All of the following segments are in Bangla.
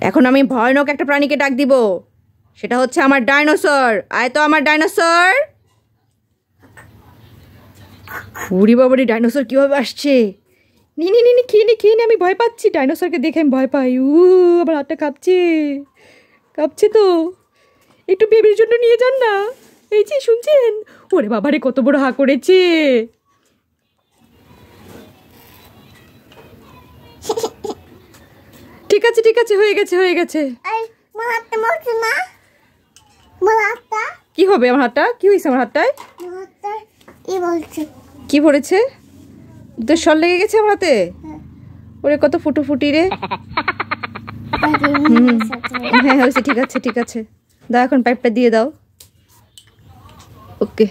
এখন আমি ভয়ানক একটা প্রাণীকে ডাক দিব, সেটা হচ্ছে আমার ডাইনোসর। আয় তো আমার ডাইনোসর। উড়ি বাবারি, ডাইনোসর কীভাবে আসছে! নি নি নি নি, খেয়ে নি খেয়ে নি, আমি ভয় পাচ্ছি। ডাইনোসরকে দেখে আমি ভয় পাই। আমার হাতটা কাঁপছে, কাঁপছে তো। একটু বেবির জন্য নিয়ে যান না। এই যে শুনছেন, ওরে বাবারে কত বড় হা করেছে। ঠিক আছে ঠিক আছে, হয়ে গেছে হয়ে গেছে। কি হবে আমার হাতটা? কি হয়েছে আমার হাতটায়? কি পড়েছে? তোর শল লেগে গেছে আমার হাতে? ওরে কত ফুটো ফুটি রে। হ্যাঁ হয়েছে, ঠিক আছে ঠিক আছে। দাও এখন পাইপটা দিয়ে দাও। ওকে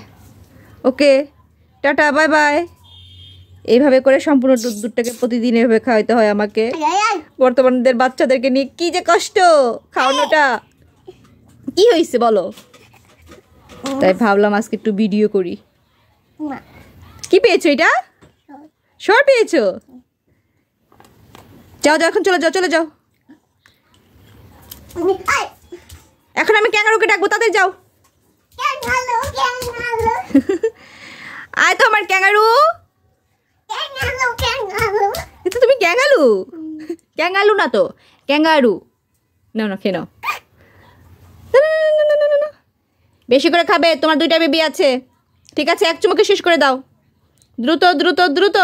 ওকে, টাটা, বাই বাই। এইভাবে করে সম্পূর্ণ দুধটাকে প্রতিদিন এভাবে খাওয়াইতে হয় আমাকে। বর্তমানদের বাচ্চাদেরকে নিয়ে কি যে কষ্ট খাওয়ানোটা। কি হয়েছে বলো? তাই ভাবলাম আজকে একটু ভিডিও করি। কি পেয়েছো? এটা সর পেয়েছো? যাও যাও, এখন চলে যাও চলে যাও। এখন আমি ক্যাঙ্গারুকে ডাকবো, তাদের যাও। আয় তো আমার ক্যাঙ্গারু। এটা তুমি ক্যাঙ্গারু? ক্যাঙ্গারু না তো, ক্যাঙ্গারু। না না, খেয়ে নাও। বেশি করে খাবে, তোমার 2টা বেবি আছে। ঠিক আছে, এক চুমুকে শেষ করে দাও। দ্রুত দ্রুত দ্রুত।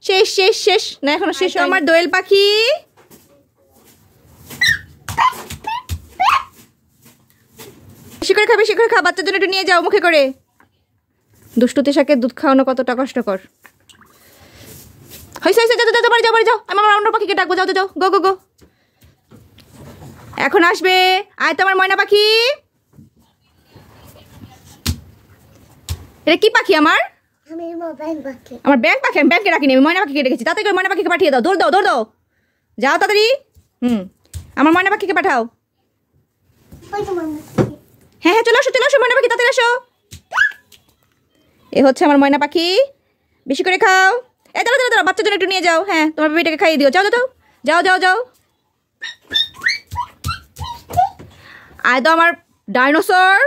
শেষ শেষ শেষ। না এখনো শেষ। আমার দোয়েল পাখি। বেশি করে খা, বেশি করে খা। বাচ্চার জন্য একটু নিয়ে যাও মুখে করে। দুষ্টু তেশাকে দুধ খাওয়ানো কতটা কষ্টকর। হয়েছে হয়েছে, যাও যাও বাড়ি যাও বাড়ি যাও। আমি আমার অন্য পাখিকে ডাকবো, যাও যাও, গো গো গো। এখন আসবে। আয় তো আমার ময়না পাখি। এটা কি পাখি আমার? আমার ব্যাংক পাখি। আমি ব্যাংকে রাখিনি, আমি ময়না পাখিকে রেখেছি। তাড়াতাড়ি করে ময়না পাখিকে পাঠিয়ে দাও। দৌড় দাও দৌড় দাও, যাও তাড়াতাড়ি। আমার ময়না পাখিকে পাঠাও। হ্যাঁ হ্যাঁ, চলে আসো চলে আসো ময়না পাখি, তাড়াতাড়ি আসো। এ হচ্ছে আমার ময়না পাখি। বেশি করে খাও। এই দাঁড়াও দাঁড়াও দাঁড়াও, বাচ্চার জন্য একটু নিয়ে যাও। হ্যাঁ, তোমার বেবিটাকে খাইয়ে দিও। যাও যাও যাও যাও যাও। আয় তো আমার ডাইনোসর।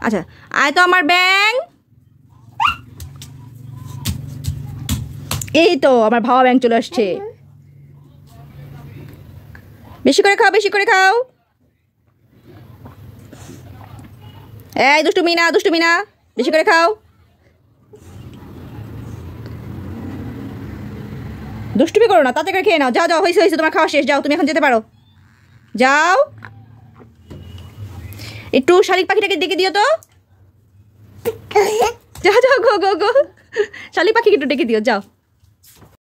আচ্ছা, আয় তো আমার ব্যাং। এই তো আমার ভাবা ব্যাং চলে আসছে। বেশি করে খাও, বেশি করে খাও। এই দুষ্টুমি না, দুষ্টুমি না, বেশি করে খাও। দুষ্টুমি করো না, তাতে করে খেয়ে নাও। যাও যাও, হয়েছে হয়েছে, তোমার খাওয়া শেষ। যাও, তুমি এখন যেতে পারো, যাও। একটু শালিক পাখিটাকে ডেকে দিও তো। যাও যাও, গো গো গো। শালিক পাখিকে একটু ডেকে দিও, যাও।